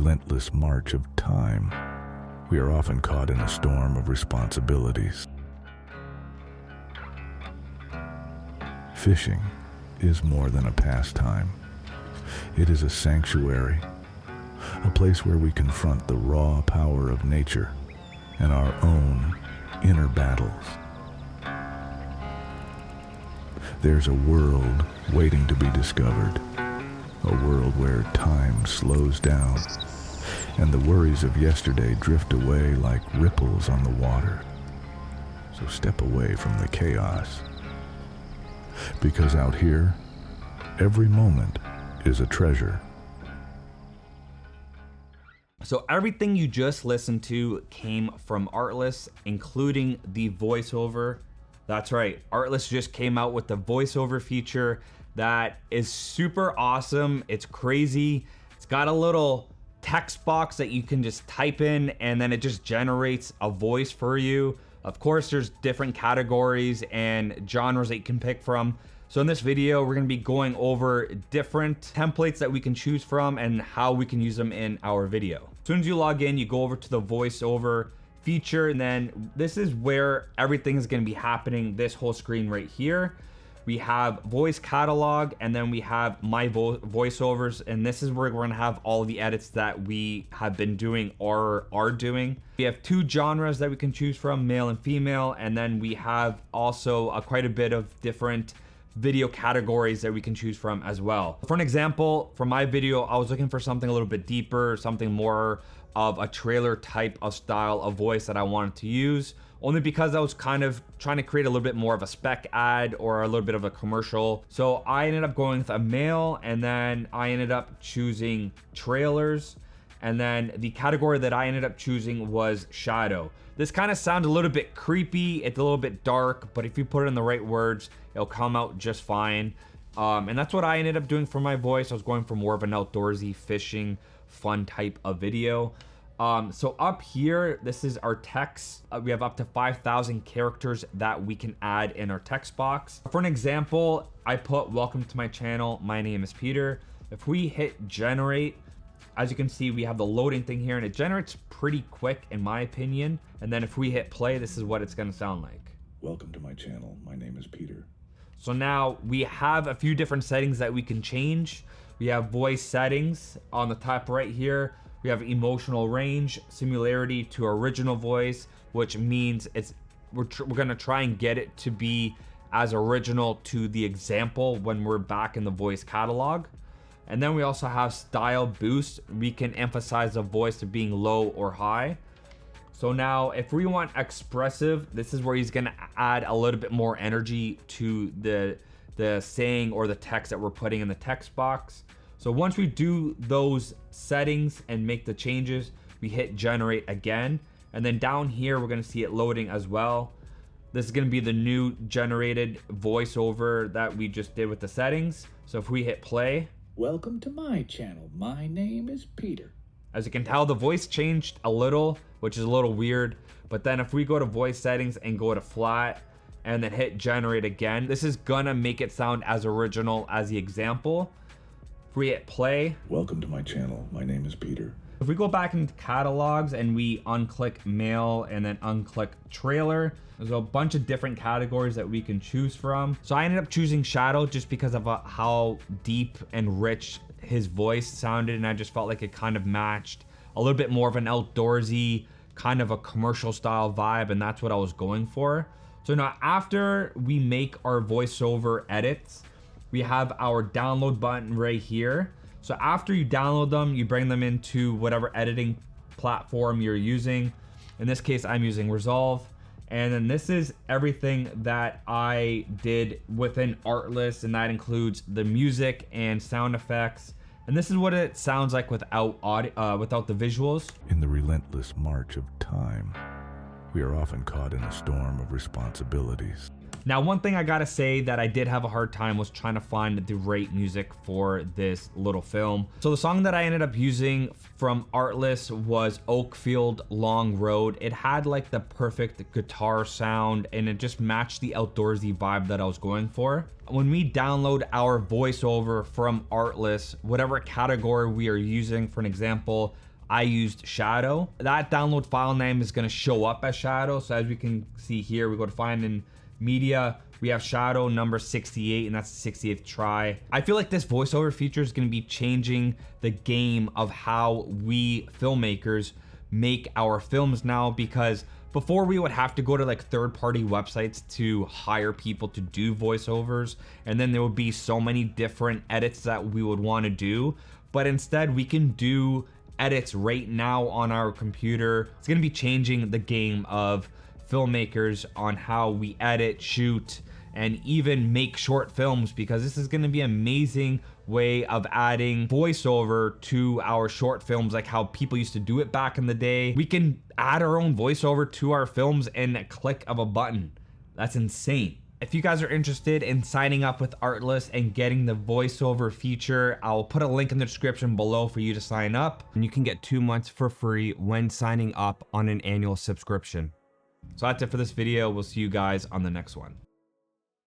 relentless march of time, we are often caught in a storm of responsibilities. Fishing is more than a pastime. It is a sanctuary, a place where we confront the raw power of nature and our own inner battles. There's a world waiting to be discovered, a world where time slows down and the worries of yesterday drift away like ripples on the water. So step away from the chaos, because out here, every moment is a treasure. So everything you just listened to came from Artlist, including the voiceover. That's right, Artlist just came out with the voiceover feature that is super awesome. It's crazy. It's got a little text box that you can just type in and then it just generates a voice for you. Of course, there's different categories and genres that you can pick from. So in this video, we're gonna be going over different templates that we can choose from and how we can use them in our video. As soon as you log in, you go over to the voiceover feature, and then this is where everything is gonna be happening. This whole screen right here. We have voice catalog, and then we have my voiceovers, and this is where we're gonna have all the edits that we have been doing or are doing. We have two genres that we can choose from, male and female, and then we have also quite a bit of different video categories that we can choose from as well. For an example, for my video, I was looking for something a little bit deeper, something more of a trailer type of style of voice that I wanted to use, only because I was kind of trying to create a little bit more of a spec ad or a little bit of a commercial. So I ended up going with a male, and then I ended up choosing trailers. And then the category that I ended up choosing was shadow. This kind of sounds a little bit creepy. It's a little bit dark, but if you put it in the right words, it'll come out just fine. And that's what I ended up doing for my voice. I was going for more of an outdoorsy, fishing, fun type of video. So up here, this is our text. We have up to 5,000 characters that we can add in our text box. For an example, I put "Welcome to my channel. My name is Peter." If we hit generate, as you can see, we have the loading thing here, and it generates pretty quick in my opinion. And then if we hit play, this is what it's gonna sound like. Welcome to my channel. My name is Peter. So now we have a few different settings that we can change. We have voice settings on the top right here. We have emotional range, similarity to original voice, which means we're gonna try and get it to be as original to the example when we're back in the voice catalog. And then we also have style boost. We can emphasize the voice to being low or high. So now if we want expressive, this is where he's gonna add a little bit more energy to the saying or the text that we're putting in the text box. So once we do those settings and make the changes, we hit generate again. And then down here, we're gonna see it loading as well. This is gonna be the new generated voiceover that we just did with the settings. So if we hit play. Welcome to my channel. My name is Peter. As you can tell, the voice changed a little, which is a little weird. But then if we go to voice settings and go to flat and then hit generate again, this is gonna make it sound as original as the example. If we hit play. Welcome to my channel. My name is Peter. If we go back into catalogs and we unclick male and then unclick trailer, there's a bunch of different categories that we can choose from. So I ended up choosing shadow just because of how deep and rich his voice sounded, and I just felt like it kind of matched a little bit more of an outdoorsy, kind of a commercial style vibe, and that's what I was going for. So now after we make our voiceover edits, we have our download button right here. So after you download them, you bring them into whatever editing platform you're using. In this case, I'm using Resolve. And then this is everything that I did within Artlist, and that includes the music and sound effects. And this is what it sounds like without audio, without the visuals. In the relentless march of time, we are often caught in a storm of responsibilities. Now, one thing I gotta say that I did have a hard time was trying to find the right music for this little film. So the song that I ended up using from Artlist was Oakfield Long Road. It had like the perfect guitar sound, and it just matched the outdoorsy vibe that I was going for. When we download our voiceover from Artlist, whatever category we are using, for an example, I used Shadow. That download file name is gonna show up as Shadow. So as we can see here, we go to find in media, we have Shadow number 68, and that's the 68th try. I feel like this voiceover feature is gonna be changing the game of how we filmmakers make our films now, because before we would have to go to like third-party websites to hire people to do voiceovers, and then there would be so many different edits that we would want to do. But instead we can do edits right now on our computer. It's gonna be changing the game of filmmakers on how we edit, shoot, and even make short films, because this is going to be an amazing way of adding voiceover to our short films, like how people used to do it back in the day. We can add our own voiceover to our films in a click of a button. That's insane. If you guys are interested in signing up with Artlist and getting the voiceover feature, I'll put a link in the description below for you to sign up, and you can get 2 months for free when signing up on an annual subscription. So that's it for this video. We'll see you guys on the next one.